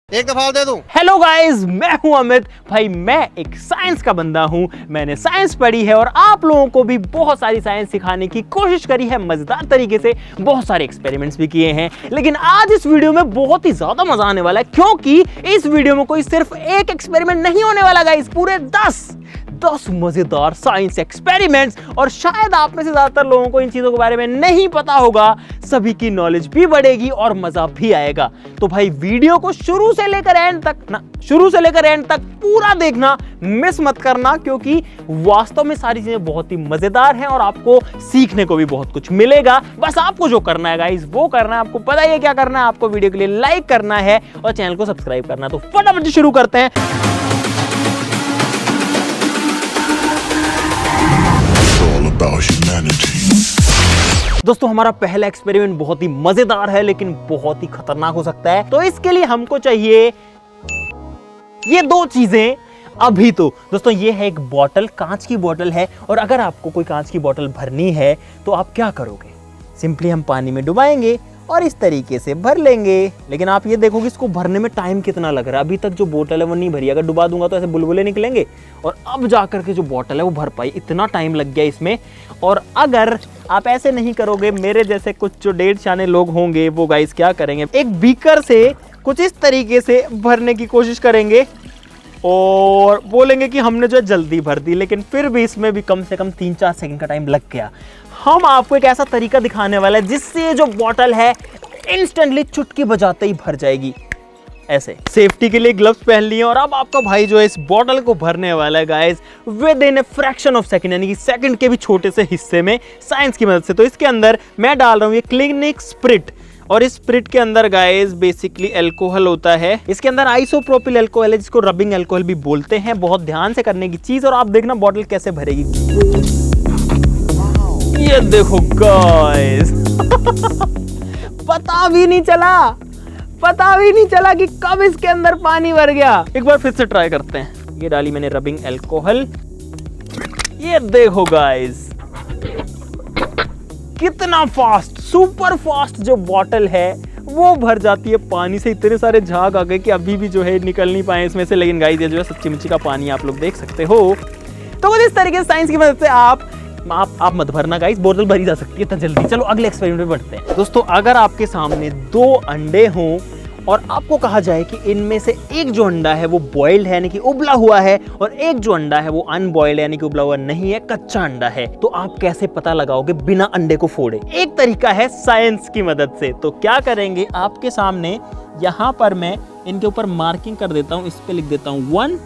एक दफा दे दूं। हेलो गाइस, मैं हूं अमित। भाई मैं एक साइंस का बंदा हूं। मैंने साइंस पढ़ी है और आप लोगों को भी बहुत सारी साइंस सिखाने की कोशिश करी है मजेदार तरीके से। बहुत सारे एक्सपेरिमेंट्स भी किए हैं, लेकिन आज इस वीडियो में बहुत ही ज्यादा मजा आने वाला है, क्योंकि इस वीडियो में कोई सिर्फ एक एक्सपेरिमेंट नहीं होने वाला गाइस, पूरे 10 मजेदार साइंस एक्सपेरिमेंट्स। और शायद आप में से ज्यादातर लोगों को इन चीजों के बारे में नहीं पता होगा। सभी की नॉलेज भी बढ़ेगी और मजा भी आएगा। तो भाई वीडियो को शुरू से लेकर एंड तक पूरा देखना, मिस मत करना, क्योंकि वास्तव में सारी चीजें बहुत ही मजेदार हैं और आपको सीखने को भी बहुत कुछ मिलेगा। बस आपको जो करना है गाइस वो करना है। आपको पता ही है क्या करना है। आपको वीडियो के लिए लाइक करना है और चैनल को सब्सक्राइब करना है। तो फटाफट शुरू करते हैं। दोस्तों, हमारा पहला एक्सपेरिमेंट बहुत ही मजेदार है, लेकिन बहुत ही खतरनाक हो सकता है। तो इसके लिए हमको चाहिए ये दो चीजें अभी। तो दोस्तों, ये है एक बोतल, कांच की बोतल है। और अगर आपको कोई कांच की बोतल भरनी है तो आप क्या करोगे? सिंपली हम पानी में डुबाएंगे और इस तरीके से भर लेंगे। लेकिन आप ये देखोगे इसको भरने में टाइम कितना लग रहा है। अभी तक जो बोतल है वो नहीं भरी। अगर डुबा दूंगा तो ऐसे बुलबुले निकलेंगे और अब जाकर के जो बोतल है वो भर पाई। इतना टाइम लग गया इसमें। और अगर आप ऐसे नहीं करोगे, मेरे जैसे कुछ जो 1.5 शाने लोग होंगे वो गाइस क्या करेंगे, एक बीकर से कुछ इस तरीके से भरने की कोशिश करेंगे और बोलेंगे कि हमने जो है जल्दी भर दी, लेकिन फिर भी इसमें भी कम से कम 3-4 सेकंड का टाइम लग गया। हम आपको एक ऐसा तरीका दिखाने वाला है जिससे जो बोतल है इंस्टेंटली चुटकी बजाते ही भर जाएगी। ऐसे सेफ्टी के लिए ग्लव्स पहन लिए और अब आपका भाई जो है इस बोतल को भरने वाला है guys with in a fraction of second, यानी कि सेकंड के भी छोटे से हिस्से में साइंस की मदद से। तो इसके अंदर मैं डाल रहा हूं ये क्लिनिक स्प्रिट, और इस स्प्रिट के अंदर गाइस बेसिकली अल्कोहल होता है। इसके अंदर आइसोप्रोपिल अल्कोहल है, जिसको रबिंग अल्कोहल भी बोलते हैं। बहुत ध्यान से करने की चीज। और आप देखना बोतल कैसे भरेगी। ये देखो गाइस पता भी नहीं चला कि कब इसके अंदर पानी भर गया। एक बार फिर से ट्राई करते हैं। ये डाली मैंने रबिंग अल्कोहल। ये देखो गाइस कितना फास्ट, सुपर फास्ट जो बोतल है वो भर जाती है पानी से। इतने सारे झाग आ गए कि अभी भी जो है निकल नहीं पाए इसमें से। लेकिन गाइस ये जो है सच्ची मुच्ची का पानी आप लोग देख सकते हो। तो कुछ इस तरीके से साइंस की मदद से आप मत भरना गाइस, बोतल भरी जा सकती है इतना जल्दी। चलो अगले एक्सपेरिमेंट में बढ़ते हैं। दोस्तों, अगर आपके सामने 2 अंडे हों और आपको कहा जाए कि इनमें से एक जो अंडा है वो बॉइल्ड है, यानी कि उबला हुआ है, और एक जो अंडा है वो अनबॉइल्ड है, यानी कि उबला हुआ नहीं है, कच्चा अंडा है, तो आप कैसे पता लगाओगे बिना अंडे को फोड़े? एक तरीका है साइंस की मदद से। तो क्या करेंगे, आपके सामने यहां पर मैं इनके ऊपर मार्किंग कर देता हूं। इस पे लिख देता हूं 1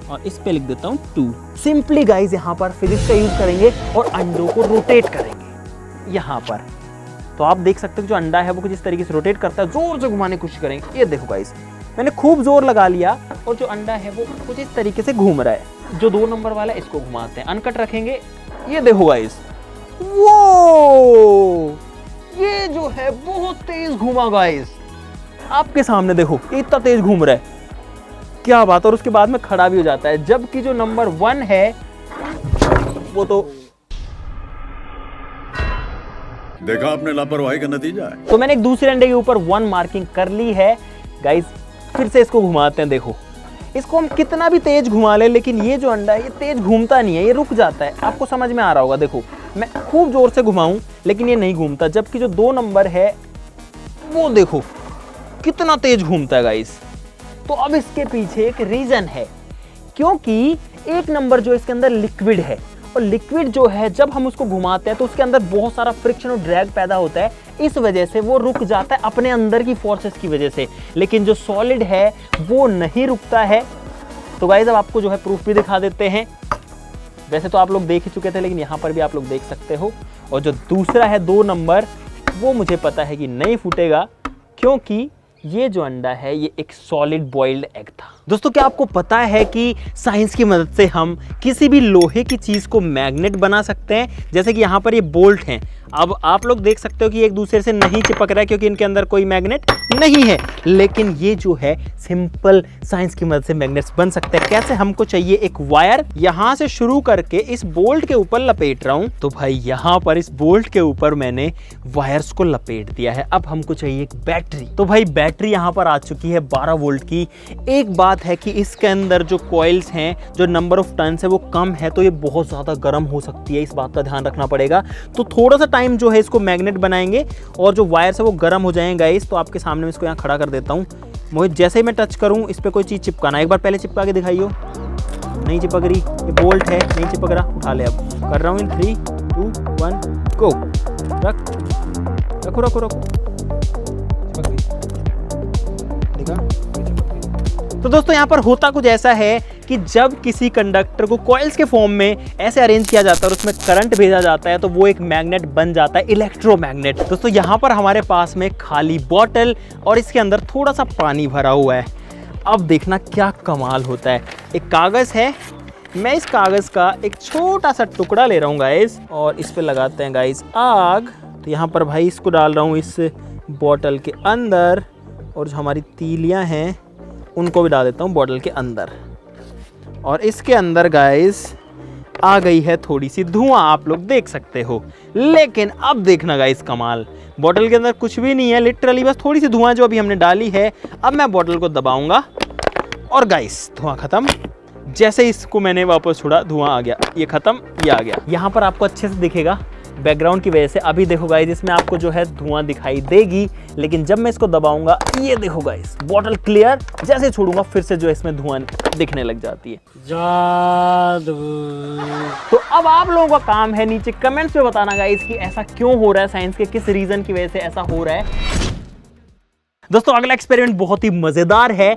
और इस पे लिख देता हूं 2। सिंपली गाइस यहाँ पर फिजिक्स का यूज करेंगे और अंडों को रोटेट करेंगे यहाँ पर। तो आप देख सकते हो जो अंडा है वो कुछ इस तरीके से रोटेट करता है। जोर से घुमाने की कोशिश करेंगे। ये देखो गाइस, मैंने खूब जोर लगा लिया और जो अंडा है वो कुछ इस तरीके से घूम रहा है। जो 2 नंबर वाला है इसको घुमाते हैं, अनकट रखेंगे। ये देखो गाइस, वो ये जो है बहुत तेज घूमा गाइस। आपके सामने देखो इतना तेज घूम रहा है, क्या बात। और उसके बाद में खड़ा भी हो जाता है, जबकि जो नंबर 1 है वो तो देखा आपने, लापरवाही का नतीजा है। तो मैंने एक दूसरे अंडे के ऊपर 1 मार्किंग कर ली है गाइस। फिर से इसको घुमाते हैं। देखो इसको हम कितना भी तेज घुमा ले, लेकिन ये जो अंडा है ये तेज घूमता नहीं है, ये रुक जाता है। आपको समझ में आ रहा होगा। देखो मैं खूब जोर से घुमाऊं लेकिन ये नहीं घूमता, जबकि जो 2 नंबर है वो देखो कितना तेज घूमता है गाइस। तो अब इसके पीछे एक रीजन है, क्योंकि 1 नंबर जो इसके अंदर लिक्विड है, और लिक्विड जो है जब हम उसको घुमाते हैं तो उसके अंदर बहुत सारा फ्रिक्शन और ड्रैग पैदा होता है। इस वजह से वो रुक जाता है अपने अंदर की फोर्सेस की वजह से। लेकिन जो सॉलिड है वो नहीं रुकता है। तो गाइस अब आपको जो है प्रूफ भी दिखा देते हैं। वैसे तो आप लोग देख ही चुके थे, लेकिन यहाँ पर भी आप लोग देख सकते हो। और जो दूसरा है 2 नंबर, वो मुझे पता है कि नहीं फूटेगा, क्योंकि ये जो अंडा है ये एक सॉलिड बॉइल्ड एग था। दोस्तों क्या आपको पता है कि साइंस की मदद से हम किसी भी लोहे की चीज को मैग्नेट बना सकते हैं? जैसे कि यहाँ पर ये बोल्ट हैं, अब आप लोग देख सकते हो कि एक दूसरे से नहीं चिपक रहा है क्योंकि इनके अंदर कोई मैग्नेट नहीं है, लेकिन ये जो है सिंपल साइंस की मदद से मैग्नेट्स बन सकते हैं। कैसे? हमको चाहिए एक वायर, यहां से शुरू करके इस बोल्ट के ऊपर लपेट रहा हूं, तो भाई यहां पर इस बोल्ट के ऊपर मैंने वायर्स को लपेट दिया है। अब हमको चाहिए एक बैटरी, तो भाई बैटरी यहां पर आ चुकी है 12 वोल्ट की। एक बात है कि इसके अंदर जो कॉइल्स हैं, जो नंबर ऑफ टर्न्स है वो कम है, तो ये बहुत ज्यादा गर्म हो सकती है, इस बात का ध्यान रखना पड़ेगा। तो थोड़ा सा टाइम जो है इसको मैग्नेट बनाएंगे और जो वायर्स है वो गर्म हो जाएंगे गाइस। तो आपके सामने मैं इसको यहाँ खड़ा कर देता हूँ। मोहित जैसे ही मैं टच करूँ इस पर कोई चीज़ चिपकाना, एक बार पहले चिपका के दिखाइयो। नहीं चिपक रही, ये बोल्ट है, नहीं चिपक रहा, उठा ले। अब कर रहा हूँ इन 3 2 1 गो। रखो रखो रखो, देखा? तो दोस्तों यहाँ पर होता कुछ ऐसा है कि जब किसी कंडक्टर को कॉइल्स के फॉर्म में ऐसे अरेंज किया जाता है और उसमें करंट भेजा जाता है तो वो एक मैग्नेट बन जाता है, इलेक्ट्रोमैग्नेट। दोस्तों यहाँ पर हमारे पास में खाली बॉटल और इसके अंदर थोड़ा सा पानी भरा हुआ है। अब देखना क्या कमाल होता है। एक कागज़ है, मैं इस कागज़ का एक छोटा सा टुकड़ा ले रहा हूँ गाइस और इस पर लगाते हैं गाइस आग। तो यहाँ पर भाई इसको डाल रहा हूँ इस बॉटल के अंदर और जो हमारी तीलियाँ हैं उनको भी डाल देता हूँ बॉटल के अंदर। और इसके अंदर गाइस आ गई है थोड़ी सी धुआं, आप लोग देख सकते हो। लेकिन अब देखना गाइस कमाल, बॉटल के अंदर कुछ भी नहीं है, लिटरली बस थोड़ी सी धुआं जो अभी हमने डाली है। अब मैं बॉटल को दबाऊंगा और गाइस धुआं खत्म। जैसे इसको मैंने वापस छोड़ा धुआं आ गया, ये खत्म, ये आ गया। यहाँ पर आपको अच्छे से दिखेगा बैकग्राउंड की वजह से। अभी देखो गाइस इसमें आपको जो है धुआं दिखाई देगी, लेकिन जब मैं इसको दबाऊंगा ये देखो गाइस बॉटल क्लियर। जैसे छोड़ूंगा फिर से जो है इसमें धुआं दिखने लग जाती है। जादू। तो अब आप लोगों का काम है नीचे कमेंट्स में बताना गाइस कि ऐसा क्यों हो रहा है, साइंस के किस रीजन की वजह से ऐसा हो रहा है। दोस्तों अगला एक्सपेरिमेंट बहुत ही मजेदार है।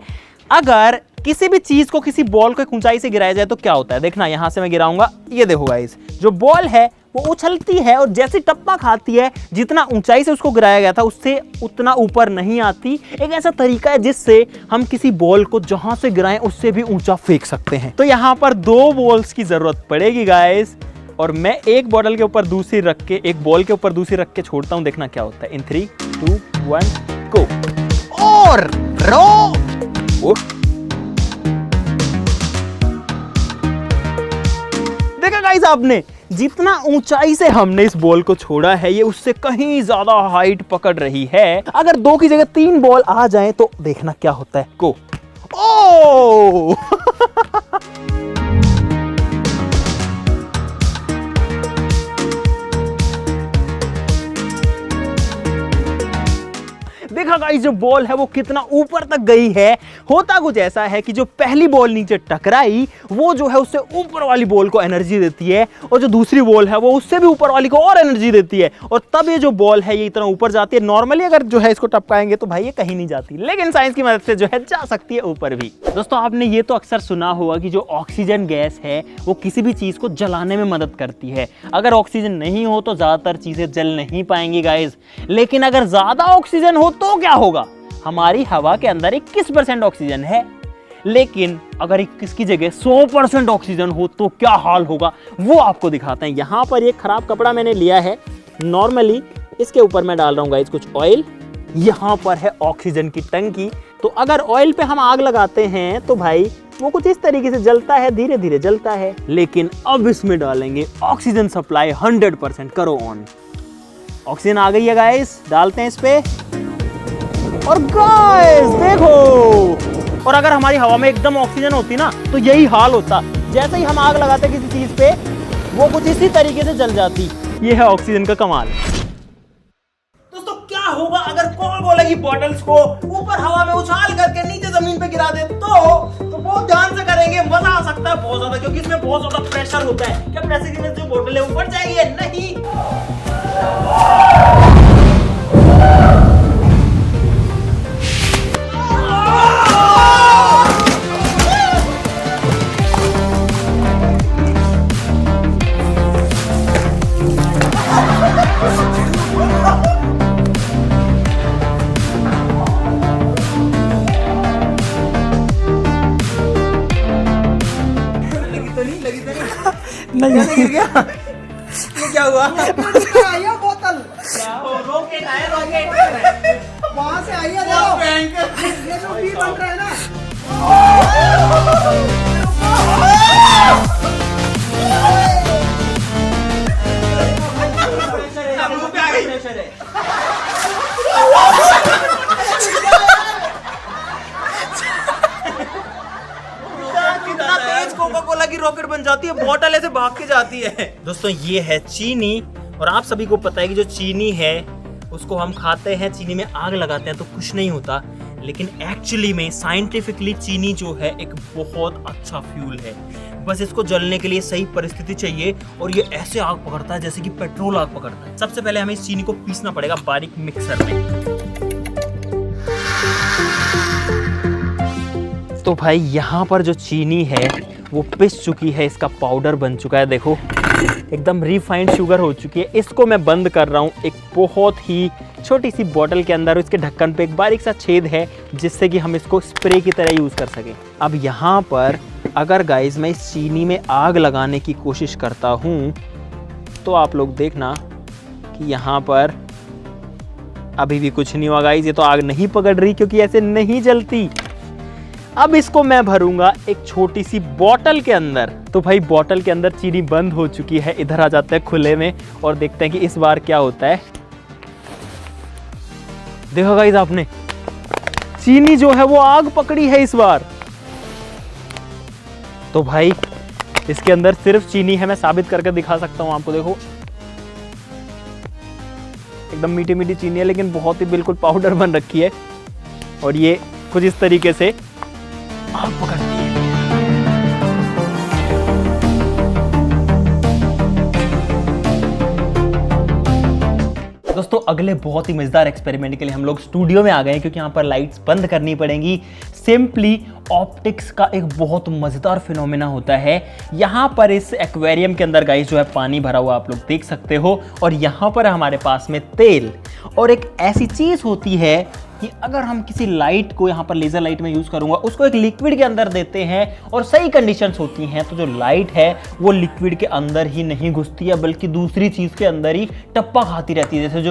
अगर किसी भी चीज को किसी बॉल को एक ऊंचाई से गिराया जाए तो क्या होता है? देखना, यहां से मैं गिराऊंगा, ये देखो गाइस जो बॉल है वो उछलती है और जैसे टप्पा खाती है, जितना ऊंचाई से उसको गिराया गया था उससे उतना ऊपर नहीं आती। एक ऐसा तरीका है जिससे हम किसी बॉल को जहां से गिराएं उससे भी ऊंचा फेंक सकते हैं। तो यहां पर 2 बॉल्स की जरूरत पड़ेगी गाइस, और मैं एक बॉटल के ऊपर दूसरी रख के, एक बॉल के ऊपर दूसरी रख के छोड़ता हूं। देखना क्या होता है। इन 3 2 1 गो। और रो देखा गाइस आपने, जितना ऊंचाई से हमने इस बॉल को छोड़ा है ये उससे कहीं ज्यादा हाइट पकड़ रही है। अगर 2 की जगह 3 बॉल आ जाएं तो देखना क्या होता है। गो। ओ देखा गाइस जो बॉल है वो कितना ऊपर तक गई है। होता कुछ ऐसा है कि जो पहली बॉल नीचे टकराई वो जो है उससे ऊपर वाली बॉल को एनर्जी देती है, और जो दूसरी बॉल है वो उससे भी ऊपर वाली को और एनर्जी देती है, और तब ये जो बॉल है ये इतना ऊपर जाती है। नॉर्मली अगर जो है इसको टपकाएंगे तो भाई ये कहीं नहीं जाती, लेकिन साइंस की मदद से जो है जा सकती है ऊपर भी। दोस्तों आपने ये तो अक्सर सुना होगा कि जो ऑक्सीजन गैस है वो किसी भी चीज को जलाने में मदद करती है। अगर ऑक्सीजन नहीं हो तो ज्यादातर चीजें जल नहीं पाएंगी गाइस, लेकिन अगर ज्यादा ऑक्सीजन हो तो क्या होगा? हमारी हवा के अंदर 21% ऑक्सीजन है, लेकिन अगर 21 की जगह 100% ऑक्सीजन हो तो क्या हाल होगा वो आपको दिखाते हैं। यहां पर ये खराब कपड़ा मैंने लिया है, नॉर्मली इसके ऊपर मैं डाल रहा हूं गाइस कुछ ऑयल। यहां पर है ऑक्सीजन की टंकी, तो अगर ऑयल पे हम आग लगाते हैं तो भाई वो कुछ इस तरीके से जलता है, धीरे धीरे जलता है। लेकिन अब इसमें डालेंगे ऑक्सीजन सप्लाई 100%। करो ऑन। ऑक्सीजन आ गई है गाइस, डालते हैं इस पे, और गाइस देखो, और अगर हमारी हवा में एकदम ऑक्सीजन होती ना तो यही हाल होता। जैसे ही हम आग लगाते किसी चीज पे वो कुछ इसी तरीके से जल जाती। ये है ऑक्सीजन का कमाल। दोस्तों क्या होगा अगर कोका-कोला की बॉटल्स को ऊपर हवा में उछाल करके नीचे जमीन पे गिरा दे? तो बहुत ध्यान से करेंगे, मजा आ सकता है बहुत ज्यादा, क्योंकि इसमें बहुत ज्यादा प्रेशर होता है। क्या प्रेशर की वजह से जो बोतल है ऊपर जाएगी? नहीं। गिर गया। ये क्या हुआ? आई है बोतल, रॉकेट आया, रॉकेट। वहां से आई है, देखो ये जो भी बन रहा है ना। कितना तेज कोका कोला की रॉकेट बन जाती है, बॉटल ऐसे भाग के जाती है। दोस्तों ये है चीनी, और आप सभी को पता है कि जो चीनी है उसको हम खाते हैं, चीनी में आग लगाते हैं तो कुछ नहीं होता, लेकिन एक्चुअली में साइंटिफिकली चीनी जो है एक बहुत अच्छा फ्यूल है। बस इसको जलने के लिए सही परिस्थिति चाहिए, और ये ऐसे आग पकड़ता है जैसे कि पेट्रोल आग पकड़ता है। सबसे पहले हमें इस चीनी को पीसना पड़ेगा बारीक मिक्सर में। तो भाई यहाँ पर जो चीनी है वो पिस चुकी है, इसका पाउडर बन चुका है, देखो एकदम रिफाइंड शुगर हो चुकी है। इसको मैं बंद कर रहा हूँ एक बहुत ही छोटी सी बोतल के अंदर, इसके ढक्कन पे एक बारीक सा छेद है जिससे कि हम इसको स्प्रे की तरह यूज़ कर सकें। अब यहाँ पर अगर गाइस मैं इस चीनी में आग लगाने की कोशिश करता हूँ तो आप लोग देखना कि यहाँ पर अभी भी कुछ नहीं हुआ गाइस, ये तो आग नहीं पकड़ रही क्योंकि ऐसे नहीं जलती। अब इसको मैं भरूंगा एक छोटी सी बोतल के अंदर। तो भाई बोतल के अंदर चीनी बंद हो चुकी है, इधर आ जाते हैं खुले में और देखते हैं कि इस बार क्या होता है। देखो गाइस आपने, चीनी जो है वो आग पकड़ी है इस बार। तो भाई इसके अंदर सिर्फ चीनी है, मैं साबित करके दिखा सकता हूं आपको। देखो एकदम मीठी मीठी चीनी है, लेकिन बहुत ही बिल्कुल पाउडर बन रखी है, और ये कुछ इस तरीके से आग पकड़ती है। दोस्तों अगले बहुत ही मजेदार एक्सपेरिमेंट के लिए हम लोग स्टूडियो में आ गए हैं, क्योंकि यहाँ पर लाइट्स बंद करनी पड़ेंगी। सिंपली ऑप्टिक्स का एक बहुत मजेदार फिनोमेना होता है। यहाँ पर इस एक्वेरियम के अंदर गाइस जो है पानी भरा हुआ आप लोग देख सकते हो, और यहाँ पर हमारे पास में तेल, और एक ऐसी चीज होती है कि अगर हम किसी लाइट को, यहाँ पर लेजर लाइट में यूज करूंगा, उसको एक लिक्विड के अंदर देते हैं और सही कंडीशंस होती हैं, तो जो लाइट है वो लिक्विड के अंदर ही नहीं घुसती है, बल्कि दूसरी चीज के अंदर ही टप्पा खाती रहती है। जैसे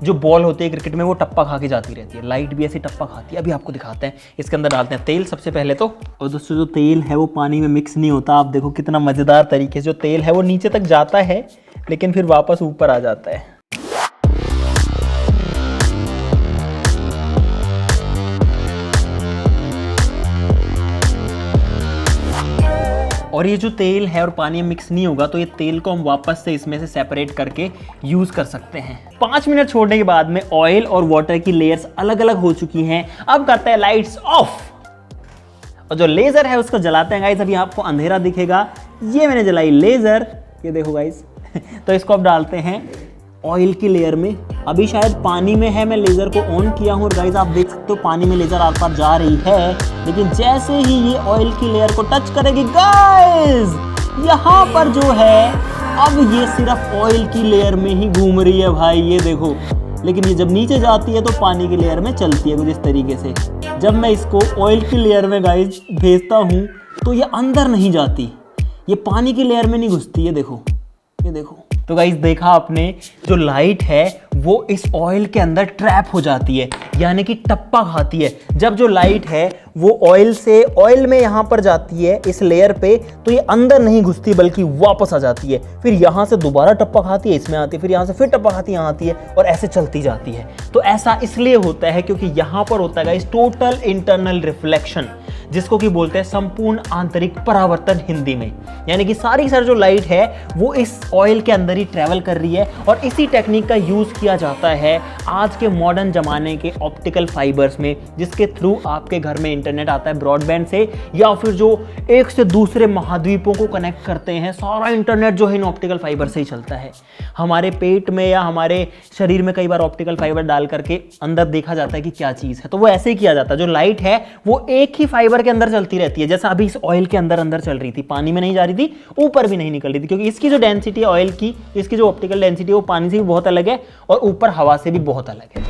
जो बॉल होते हैं क्रिकेट में, वो टप्पा खा के जाती रहती है, लाइट भी ऐसी टप्पा खाती है। अभी आपको दिखाते हैं। इसके अंदर डालते हैं तेल सबसे पहले तो, और दोस्तों जो तेल है वो पानी में मिक्स नहीं होता। आप देखो कितना मजेदार तरीके से जो तेल है वो नीचे तक जाता है, लेकिन फिर वापस ऊपर आ जाता है। और ये जो तेल है और पानी में मिक्स नहीं होगा, तो ये तेल को हम वापस से इसमें से सेपरेट करके यूज कर सकते हैं। 5 मिनट छोड़ने के बाद में ऑयल और वाटर की लेयर्स अलग अलग हो चुकी हैं। अब करते हैं लाइट्स ऑफ, और जो लेजर है उसको जलाते हैं गाइस। अभी आपको अंधेरा दिखेगा, ये मैंने जलाई लेजर, ये देखो गाइस। तो इसको अब डालते हैं ऑयल की लेयर में। अभी शायद पानी में है, मैं लेजर को ऑन किया हूँ, और गाइस आप देख सकते हो पानी में लेजर आर पार जा रही है, लेकिन जैसे ही ये ऑयल की लेयर को टच करेगी गाइस, यहाँ पर जो है अब ये सिर्फ ऑयल की लेयर में ही घूम रही है भाई, ये देखो। लेकिन ये जब नीचे जाती है तो पानी की लेयर में चलती है कुछ इस तरीके से। जब मैं इसको ऑयल की लेयर में गाइस भेजता हूँ तो ये अंदर नहीं जाती, ये पानी की लेयर में नहीं घुसती, ये देखो, ये देखो। तो गाइस देखा आपने, जो लाइट है वो इस ऑयल के अंदर ट्रैप हो जाती है, यानी कि टप्पा खाती है। जब जो लाइट है वो ऑयल से, ऑयल में यहाँ पर जाती है इस लेयर पे, तो ये अंदर नहीं घुसती बल्कि वापस आ जाती है। फिर यहाँ से दोबारा टप्पा खाती है, इसमें आती है, फिर यहाँ से फिर टप्पा खाती है, यहाँ आती है, और ऐसे चलती जाती है। तो ऐसा इसलिए होता है क्योंकि यहाँ पर होता है गाइस टोटल इंटरनल रिफ्लेक्शन, जिसको कि बोलते हैं संपूर्ण आंतरिक परावर्तन हिंदी में। यानी कि सारी जो लाइट है वो इस ऑयल के अंदर ही ट्रैवल कर रही है, और इसी टेक्निक का यूज किया जाता है आज के मॉडर्न जमाने के ऑप्टिकल फाइबर्स में, जिसके थ्रू आपके घर में इंटरनेट आता है ब्रॉडबैंड से, या फिर जो एक से दूसरे महाद्वीपों को कनेक्ट करते हैं, सारा इंटरनेट जो है इन ऑप्टिकल फाइबर से ही चलता है। हमारे पेट में या हमारे शरीर में कई बार ऑप्टिकल फाइबर डाल करके अंदर देखा जाता है कि क्या चीज है, तो वो ऐसे ही किया जाता है। जो लाइट है वो एक ही फाइबर के अंदर चलती रहती है, जैसा अभी इस ऑयल के अंदर चल रही थी, पानी में नहीं जा रही थी, ऊपर भी नहीं निकल रही थी, क्योंकि इसकी जो डेंसिटी है ऑयल की, इसकी जो ऑप्टिकल डेंसिटी है वो पानी से भी बहुत अलग है और ऊपर हवा से भी बहुत अलग है।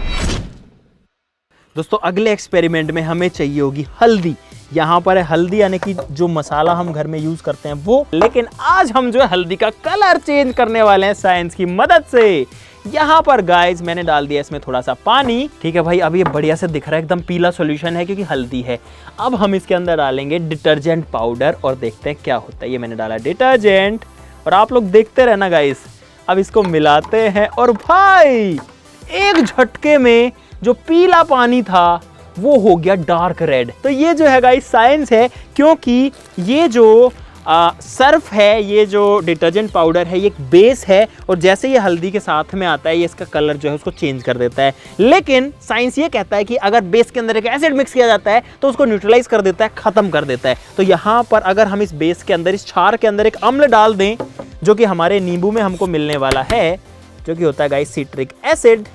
दोस्तों अगले एक्सपेरिमेंट में हमें चाहिए होगी हल्दी, यहाँ पर है हल्दी, यानी कि जो मसाला हम घर में यूज करते हैं वो। लेकिन आज हम जो है हल्दी का कलर चेंज करने वाले हैं साइंस की मदद से। यहाँ पर गाइस मैंने डाल दिया इसमें थोड़ा सा पानी, ठीक है भाई। अब ये बढ़िया से दिख रहा है, एकदम पीला सॉल्यूशन है क्योंकि हल्दी है। अब हम इसके अंदर डालेंगे डिटर्जेंट पाउडर और देखते हैं क्या होता है। ये मैंने डाला डिटर्जेंट और आप लोग देखते रहना गाइस। अब इसको मिलाते हैं और भाई एक झटके में जो पीला पानी था वो हो गया डार्क रेड। तो ये जो है गाइस साइंस है, क्योंकि ये जो सर्फ है, ये जो डिटर्जेंट पाउडर है, ये एक बेस है और जैसे ये हल्दी के साथ में आता है ये इसका कलर जो है उसको चेंज कर देता है। लेकिन साइंस ये कहता है कि अगर बेस के अंदर एक एसिड मिक्स किया जाता है तो उसको न्यूट्रलाइज कर देता है, खत्म कर देता है। तो यहाँ पर अगर हम इस बेस के अंदर, इस क्षार के अंदर एक अम्ल डाल दें जो कि हमारे नींबू में हमको मिलने वाला है, जो कि होता है गाइस सिट्रिक एसिड।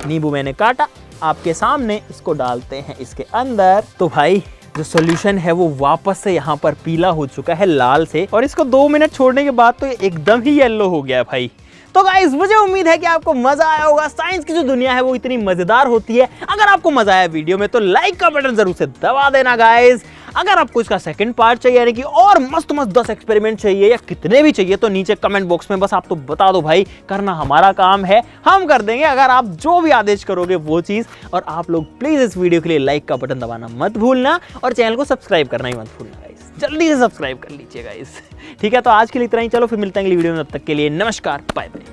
नींबू मैंने काटा आपके सामने, इसको डालते हैं इसके अंदर। तो भाई जो सॉल्यूशन है वो वापस से यहाँ पर पीला हो चुका है लाल से, और इसको 2 मिनट छोड़ने के बाद तो ये एकदम ही येलो हो गया है भाई। तो गाइस मुझे उम्मीद है कि आपको मजा आया होगा। साइंस की जो दुनिया है वो इतनी मजेदार होती है। अगर आपको मजा आया वीडियो में तो लाइक का बटन जरूर से दबा देना गाइस। अगर आपको इसका सेकंड पार्ट चाहिए, यानी कि और मस्त 10 एक्सपेरिमेंट चाहिए या कितने भी चाहिए, तो नीचे कमेंट बॉक्स में बस आप तो बता दो भाई, करना हमारा काम है, हम कर देंगे अगर आप जो भी आदेश करोगे वो चीज। और आप लोग प्लीज इस वीडियो के लिए लाइक का बटन दबाना मत भूलना और चैनल को सब्सक्राइब करना ही मत भूलना गाइस। जल्दी से सब्सक्राइब कर लीजिए गाइस। ठीक है, तो आज के लिए इतना ही। चलो फिर मिलते हैं अगली वीडियो में, तब तक के लिए नमस्कार, बाय बाय।